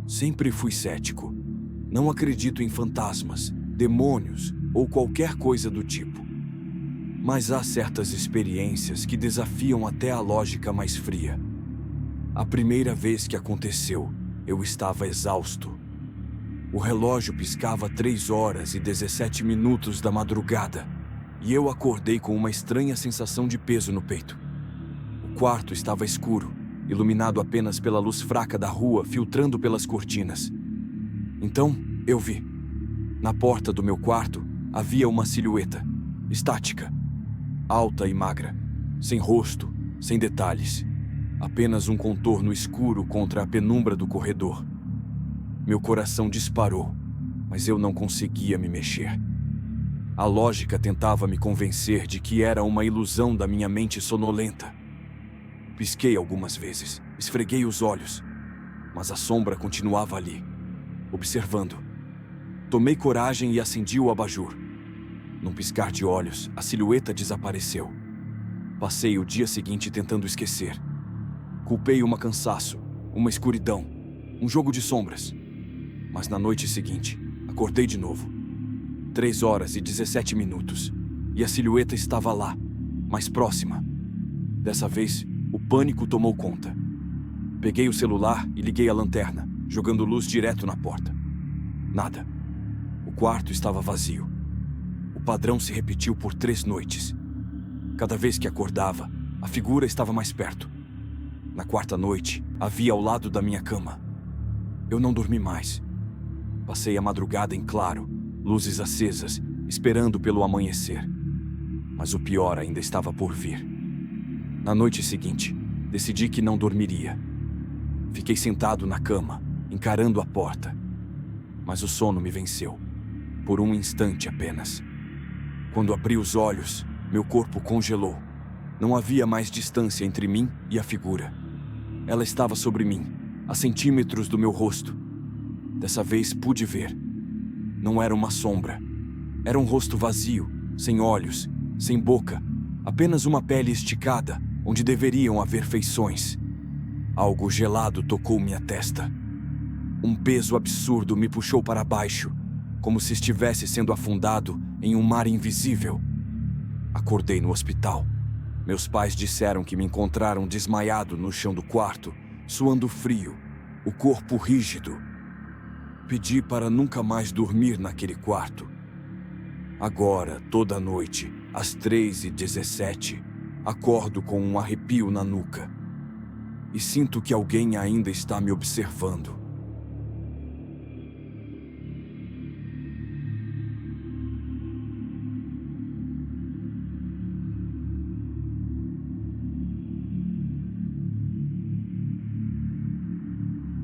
Sempre fui cético. Não acredito em fantasmas, demônios ou qualquer coisa do tipo. Mas há certas experiências que desafiam até a lógica mais fria. A primeira vez que aconteceu, eu estava exausto. O relógio piscava 3h17 da madrugada e eu acordei com uma estranha sensação de peso no peito. O quarto estava escuro, iluminado apenas pela luz fraca da rua filtrando pelas cortinas. Então, eu vi. Na porta do meu quarto havia uma silhueta, estática, alta e magra, sem rosto, sem detalhes, apenas um contorno escuro contra a penumbra do corredor. Meu coração disparou, mas eu não conseguia me mexer. A lógica tentava me convencer de que era uma ilusão da minha mente sonolenta. Pisquei algumas vezes, esfreguei os olhos, mas a sombra continuava ali, observando. Tomei coragem e acendi o abajur. Num piscar de olhos, a silhueta desapareceu. Passei o dia seguinte tentando esquecer. Culpei um cansaço, uma escuridão, um jogo de sombras. Mas na noite seguinte, acordei de novo. 3h17, e a silhueta estava lá, mais próxima. Dessa vez, o pânico tomou conta. Peguei o celular e liguei a lanterna, jogando luz direto na porta. Nada. O quarto estava vazio. O padrão se repetiu por 3 noites. Cada vez que acordava, a figura estava mais perto. Na 4ª noite, havia ao lado da minha cama. Eu não dormi mais. Passei a madrugada em claro, luzes acesas, esperando pelo amanhecer. Mas o pior ainda estava por vir. Na noite seguinte, decidi que não dormiria. Fiquei sentado na cama, encarando a porta. Mas o sono me venceu. Por um instante apenas. Quando abri os olhos, meu corpo congelou. Não havia mais distância entre mim e a figura. Ela estava sobre mim, a centímetros do meu rosto. Dessa vez pude ver. Não era uma sombra. Era um rosto vazio, sem olhos, sem boca, apenas uma pele esticada, onde deveriam haver feições. Algo gelado tocou minha testa. Um peso absurdo me puxou para baixo, como se estivesse sendo afundado em um mar invisível. Acordei no hospital. Meus pais disseram que me encontraram desmaiado no chão do quarto, suando frio, o corpo rígido. Pedi para nunca mais dormir naquele quarto. Agora, toda noite, às 3h17, acordo com um arrepio na nuca. E sinto que alguém ainda está me observando.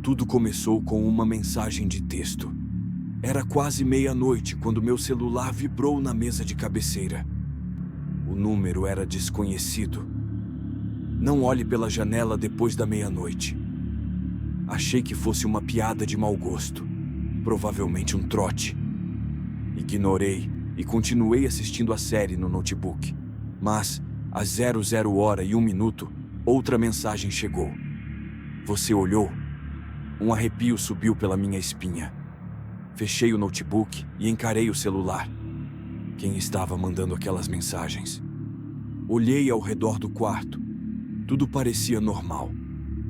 Tudo começou com uma mensagem de texto. Era quase meia-noite quando meu celular vibrou na mesa de cabeceira. O número era desconhecido. Não olhe pela janela depois da meia-noite. Achei que fosse uma piada de mau gosto. Provavelmente um trote. Ignorei e continuei assistindo a série no notebook. Mas, às 00h01, outra mensagem chegou. Você olhou? Um arrepio subiu pela minha espinha. Fechei o notebook e encarei o celular. Quem estava mandando aquelas mensagens? Olhei ao redor do quarto. Tudo parecia normal.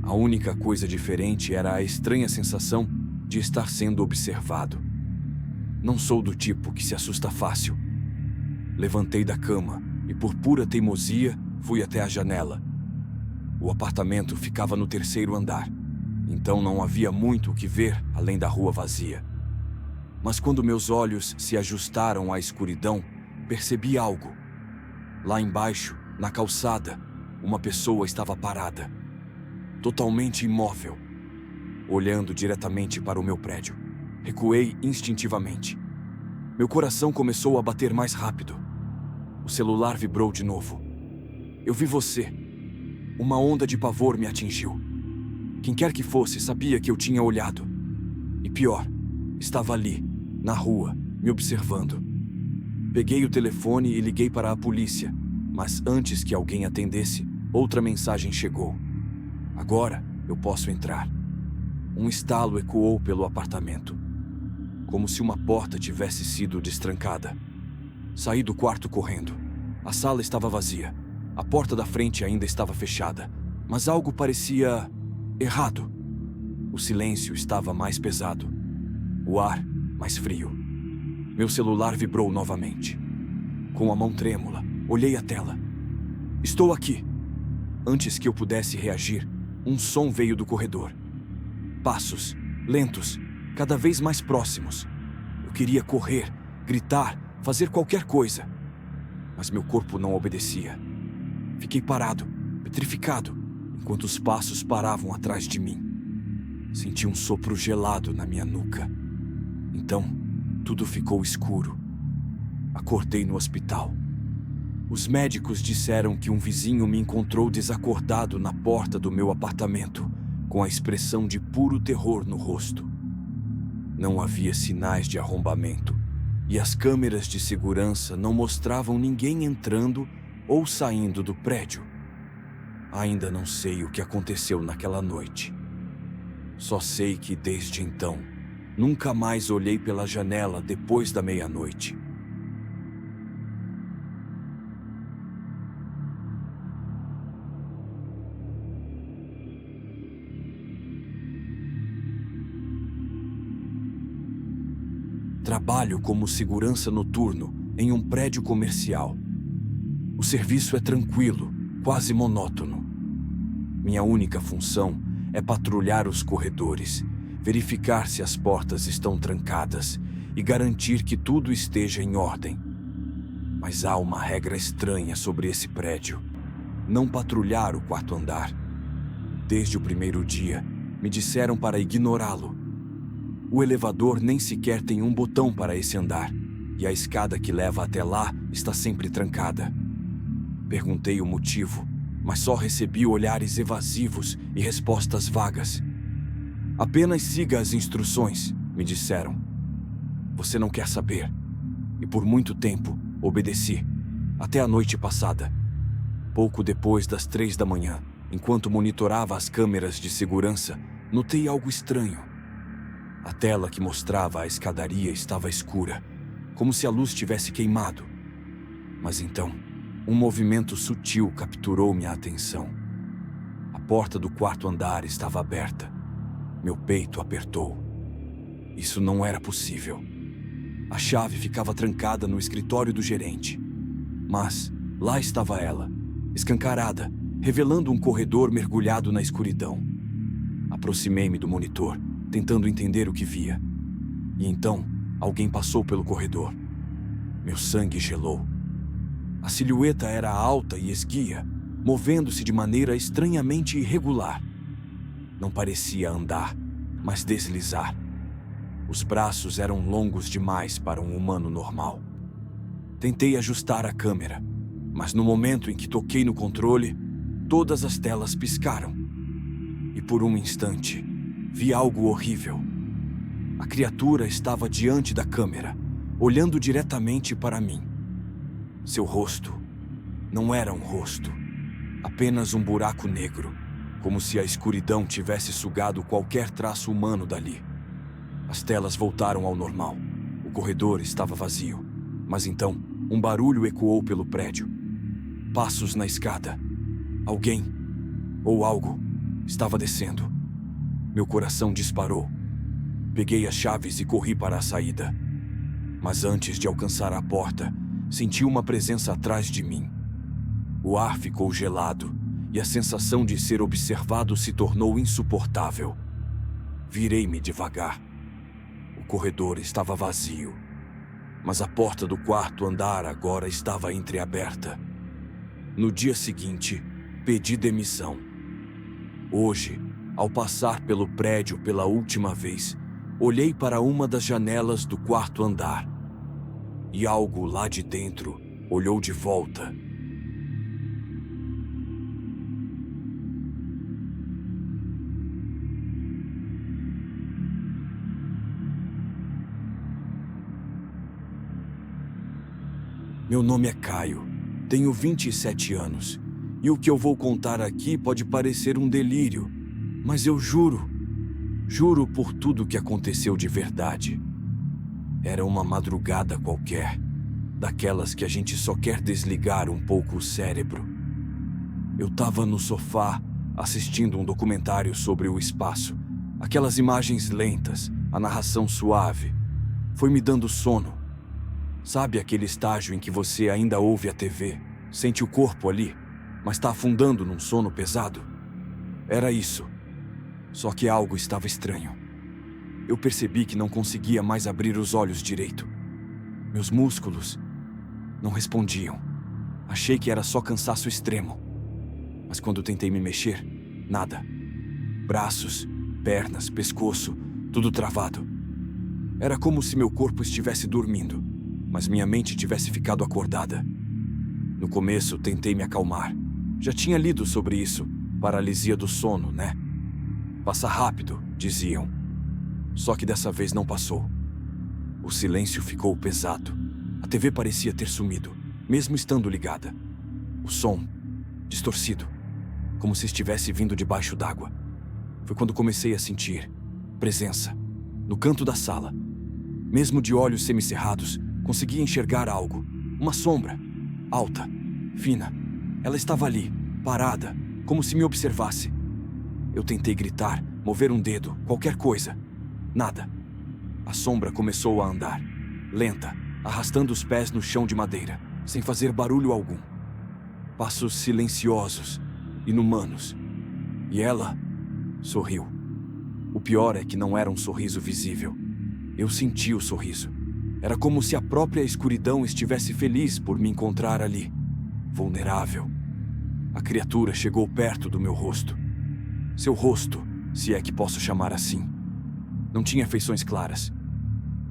A única coisa diferente era a estranha sensação de estar sendo observado. Não sou do tipo que se assusta fácil. Levantei da cama e, por pura teimosia, fui até a janela. O apartamento ficava no 3º andar. Então não havia muito o que ver além da rua vazia. Mas quando meus olhos se ajustaram à escuridão, percebi algo. Lá embaixo, na calçada, uma pessoa estava parada, totalmente imóvel, olhando diretamente para o meu prédio. Recuei instintivamente. Meu coração começou a bater mais rápido. O celular vibrou de novo. Eu vi você. Uma onda de pavor me atingiu. Quem quer que fosse sabia que eu tinha olhado. E pior, estava ali, na rua, me observando. Peguei o telefone e liguei para a polícia, mas antes que alguém atendesse, outra mensagem chegou. Agora eu posso entrar. um estalo ecoou pelo apartamento, como se uma porta tivesse sido destrancada. Saí do quarto correndo. A sala estava vazia. A porta da frente ainda estava fechada, mas algo parecia errado. O silêncio estava mais pesado, o ar mais frio. Meu celular vibrou novamente. Com a mão trêmula, olhei a tela. Estou aqui. Antes que eu pudesse reagir, um som veio do corredor. Passos, lentos, cada vez mais próximos. Eu queria correr, gritar, fazer qualquer coisa. Mas meu corpo não obedecia. Fiquei parado, petrificado, enquanto os passos paravam atrás de mim. Senti um sopro gelado na minha nuca. Então, tudo ficou escuro. Acordei no hospital. Os médicos disseram que um vizinho me encontrou desacordado na porta do meu apartamento, com a expressão de puro terror no rosto. Não havia sinais de arrombamento, e as câmeras de segurança não mostravam ninguém entrando ou saindo do prédio. Ainda não sei o que aconteceu naquela noite. Só sei que desde então, nunca mais olhei pela janela depois da meia-noite. Trabalho como segurança noturno em um prédio comercial. O serviço é tranquilo, quase monótono. Minha única função é patrulhar os corredores, verificar se as portas estão trancadas e garantir que tudo esteja em ordem. Mas há uma regra estranha sobre esse prédio: não patrulhar o quarto andar. Desde o primeiro dia, me disseram para ignorá-lo. O elevador nem sequer tem um botão para esse andar, e a escada que leva até lá está sempre trancada. Perguntei o motivo, mas só recebi olhares evasivos e respostas vagas. Apenas siga as instruções, me disseram. Você não quer saber. E por muito tempo, obedeci, até a noite passada. Pouco depois das 3 da manhã, enquanto monitorava as câmeras de segurança, notei algo estranho. A tela que mostrava a escadaria estava escura, como se a luz tivesse queimado. Mas então, um movimento sutil capturou minha atenção. A porta do quarto andar estava aberta. Meu peito apertou. Isso não era possível. A chave ficava trancada no escritório do gerente. Mas lá estava ela, escancarada, revelando um corredor mergulhado na escuridão. Aproximei-me do monitor, tentando entender o que via. E então, alguém passou pelo corredor. Meu sangue gelou. A silhueta era alta e esguia, movendo-se de maneira estranhamente irregular. Não parecia andar, mas deslizar. Os braços eram longos demais para um humano normal. Tentei ajustar a câmera, mas no momento em que toquei no controle, todas as telas piscaram. E por um instante, vi algo horrível. A criatura estava diante da câmera, olhando diretamente para mim. Seu rosto não era um rosto, apenas um buraco negro, como se a escuridão tivesse sugado qualquer traço humano dali. As telas voltaram ao normal. O corredor estava vazio, mas então um barulho ecoou pelo prédio. Passos na escada. Alguém, ou algo, estava descendo. Meu coração disparou. Peguei as chaves e corri para a saída. Mas antes de alcançar a porta, senti uma presença atrás de mim. O ar ficou gelado e a sensação de ser observado se tornou insuportável. Virei-me devagar. O corredor estava vazio, mas a porta do quarto andar agora estava entreaberta. No dia seguinte, pedi demissão. Hoje, ao passar pelo prédio pela última vez, olhei para uma das janelas do quarto andar. E algo lá de dentro olhou de volta. Meu nome é Caio, tenho 27 anos, e o que eu vou contar aqui pode parecer um delírio, mas eu juro, Juro por tudo que aconteceu de verdade. Era uma madrugada qualquer, daquelas que a gente só quer desligar um pouco o cérebro. Eu tava no sofá, assistindo um documentário sobre o espaço. Aquelas imagens lentas, a narração suave. Foi me dando sono. Sabe aquele estágio em que você ainda ouve a TV, sente o corpo ali, mas tá afundando num sono pesado? Era isso. Só que algo estava estranho. Eu percebi que não conseguia mais abrir os olhos direito. Meus músculos não respondiam. Achei que era só cansaço extremo. Mas quando tentei me mexer, nada. Braços, pernas, pescoço, tudo travado. Era como se meu corpo estivesse dormindo, mas minha mente tivesse ficado acordada. No começo, tentei me acalmar. Já tinha lido sobre isso, paralisia do sono, né? Passa rápido, diziam. Só que dessa vez não passou. O silêncio ficou pesado. A TV parecia ter sumido, mesmo estando ligada. O som, distorcido, como se estivesse vindo debaixo d'água. Foi quando comecei a sentir presença, no canto da sala. Mesmo de olhos semicerrados, conseguia enxergar algo. Uma sombra, alta, fina. Ela estava ali, parada, como se me observasse. Eu tentei gritar, mover um dedo, qualquer coisa. Nada. A sombra começou a andar, lenta, arrastando os pés no chão de madeira, sem fazer barulho algum. Passos silenciosos, inumanos. E ela sorriu. O pior é que não era um sorriso visível. Eu senti o sorriso. Era como se a própria escuridão estivesse feliz por me encontrar ali, vulnerável. A criatura chegou perto do meu rosto. Seu rosto, se é que posso chamar assim. Não tinha feições claras.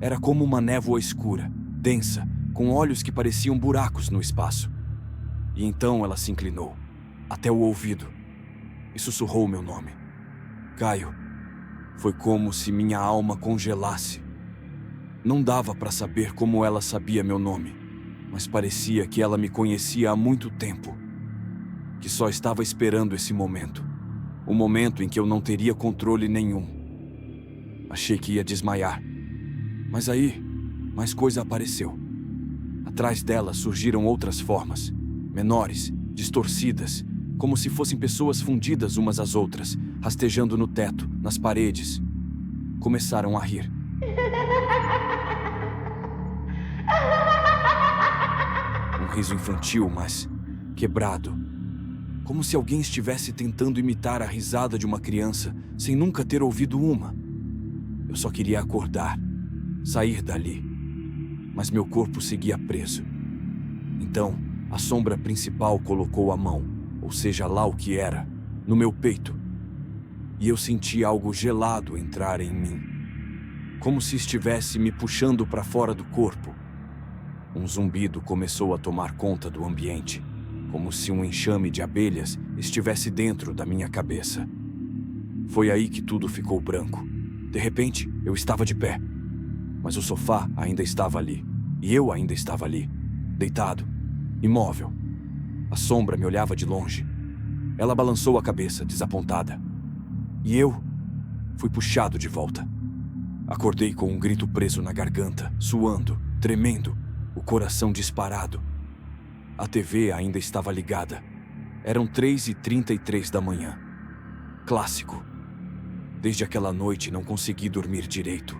Era como uma névoa escura, densa, com olhos que pareciam buracos no espaço. E então ela se inclinou, até o ouvido, e sussurrou meu nome. Caio. Foi como se minha alma congelasse. Não dava para saber como ela sabia meu nome, mas parecia que ela me conhecia há muito tempo. Que só estava esperando esse momento. O momento em que eu não teria controle nenhum. Achei que ia desmaiar. Mas aí, mais coisa apareceu. Atrás dela surgiram outras formas, menores, distorcidas, como se fossem pessoas fundidas umas às outras, rastejando no teto, nas paredes. Começaram a rir. Um riso infantil, mas quebrado. Como se alguém estivesse tentando imitar a risada de uma criança, sem nunca ter ouvido uma. Eu só queria acordar, sair dali. Mas meu corpo seguia preso. Então, a sombra principal colocou a mão, ou seja lá o que era, no meu peito. E eu senti algo gelado entrar em mim. Como se estivesse me puxando para fora do corpo. Um zumbido começou a tomar conta do ambiente, como se um enxame de abelhas estivesse dentro da minha cabeça. Foi aí que tudo ficou branco. De repente, eu estava de pé. Mas o sofá ainda estava ali. E eu ainda estava ali, deitado, imóvel. A sombra me olhava de longe. Ela balançou a cabeça, desapontada. E eu fui puxado de volta. Acordei com um grito preso na garganta, suando, tremendo, o coração disparado. A TV ainda estava ligada. Eram 3h33 da manhã. Clássico. Desde aquela noite não consegui dormir direito.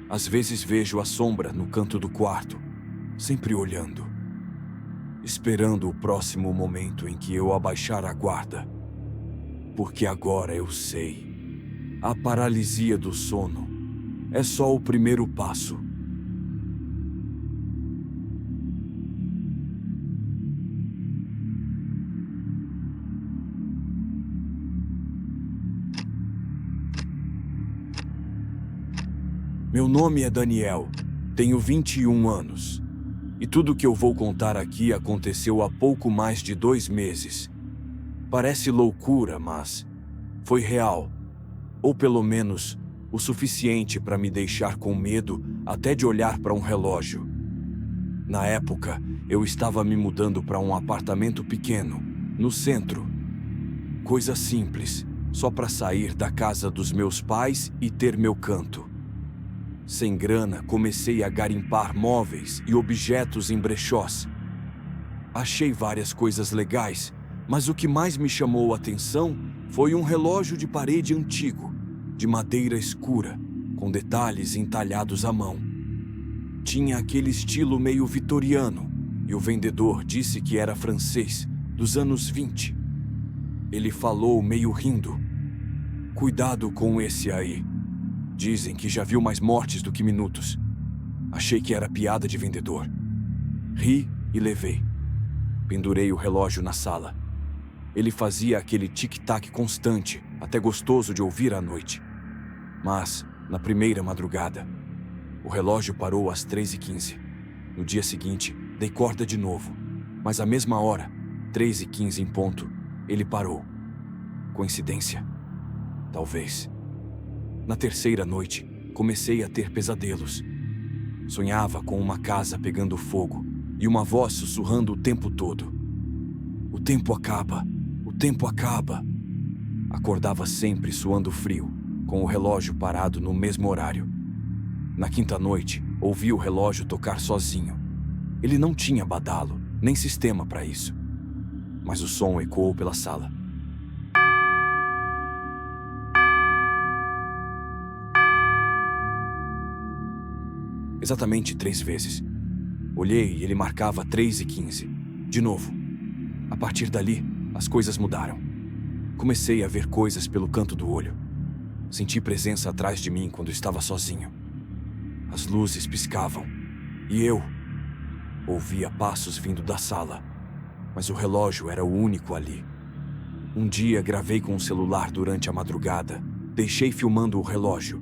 Às vezes vejo a sombra no canto do quarto, sempre olhando, esperando o próximo momento em que eu abaixar a guarda. Porque agora eu sei. A paralisia do sono é só o primeiro passo. Meu nome é Daniel, tenho 21 anos. E tudo o que eu vou contar aqui aconteceu há pouco mais de 2 meses. Parece loucura, mas foi real. Ou pelo menos o suficiente para me deixar com medo até de olhar para um relógio. Na época, eu estava me mudando para um apartamento pequeno, no centro. Coisa simples, só para sair da casa dos meus pais e ter meu canto. Sem grana, comecei a garimpar móveis e objetos em brechós. Achei várias coisas legais, mas o que mais me chamou a atenção foi um relógio de parede antigo, de madeira escura, com detalhes entalhados à mão. Tinha aquele estilo meio vitoriano, e o vendedor disse que era francês, dos anos 20. Ele falou meio rindo: "Cuidado com esse aí. Dizem que já viu mais mortes do que minutos." Achei que era piada de vendedor. Ri e levei. Pendurei o relógio na sala. Ele fazia aquele tic-tac constante, até gostoso de ouvir à noite. Mas, na primeira madrugada, o relógio parou às 3h15. No dia seguinte, dei corda de novo. Mas à mesma hora, 3h15 em ponto, ele parou. Coincidência? Talvez. Na terceira noite, comecei a ter pesadelos. Sonhava com uma casa pegando fogo e uma voz sussurrando o tempo todo: "O tempo acaba, o tempo acaba." Acordava sempre suando frio, com o relógio parado no mesmo horário. Na quinta noite, ouvi o relógio tocar sozinho. Ele não tinha badalo, nem sistema para isso. Mas o som ecoou pela sala. Exatamente 3 vezes. Olhei e ele marcava 3h15. De novo. A partir dali, as coisas mudaram. Comecei a ver coisas pelo canto do olho. Senti presença atrás de mim quando estava sozinho. As luzes piscavam. E eu ouvia passos vindo da sala. Mas o relógio era o único ali. Um dia gravei com o celular durante a madrugada. Deixei filmando o relógio.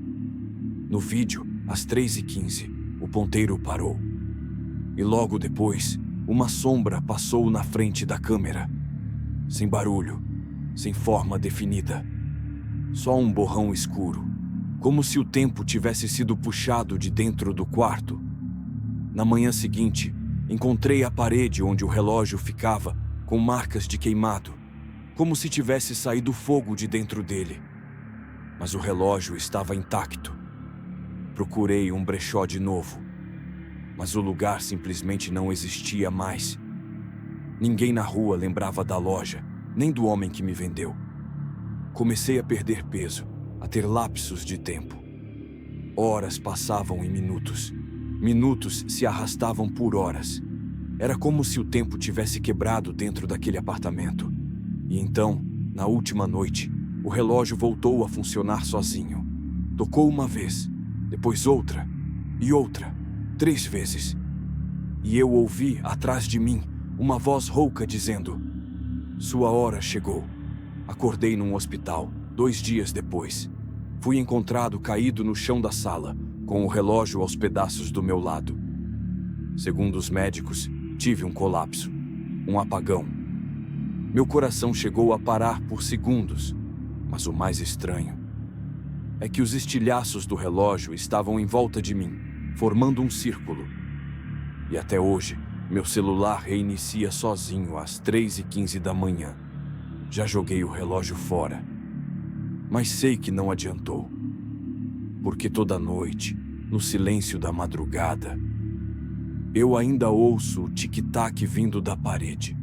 No vídeo, às 3h15, o ponteiro parou. E logo depois, uma sombra passou na frente da câmera. Sem barulho, sem forma definida. Só um borrão escuro, como se o tempo tivesse sido puxado de dentro do quarto. Na manhã seguinte, encontrei a parede onde o relógio ficava com marcas de queimado, como se tivesse saído fogo de dentro dele. Mas o relógio estava intacto. Procurei um brechó de novo, mas o lugar simplesmente não existia mais. Ninguém na rua lembrava da loja, nem do homem que me vendeu. Comecei a perder peso, a ter lapsos de tempo. Horas passavam em minutos. Minutos se arrastavam por horas. Era como se o tempo tivesse quebrado dentro daquele apartamento. E então, na última noite, o relógio voltou a funcionar sozinho. Tocou uma vez, depois outra e outra, 3 vezes. E eu ouvi, atrás de mim, uma voz rouca dizendo: "Sua hora chegou." Acordei num hospital, 2 dias depois. Fui encontrado caído no chão da sala, com o relógio aos pedaços do meu lado. Segundo os médicos, tive um colapso, um apagão. Meu coração chegou a parar por segundos, mas o mais estranho é que os estilhaços do relógio estavam em volta de mim, formando um círculo. E até hoje, meu celular reinicia sozinho às 3h15 da manhã. Já joguei o relógio fora, mas sei que não adiantou. Porque toda noite, no silêncio da madrugada, eu ainda ouço o tic-tac vindo da parede.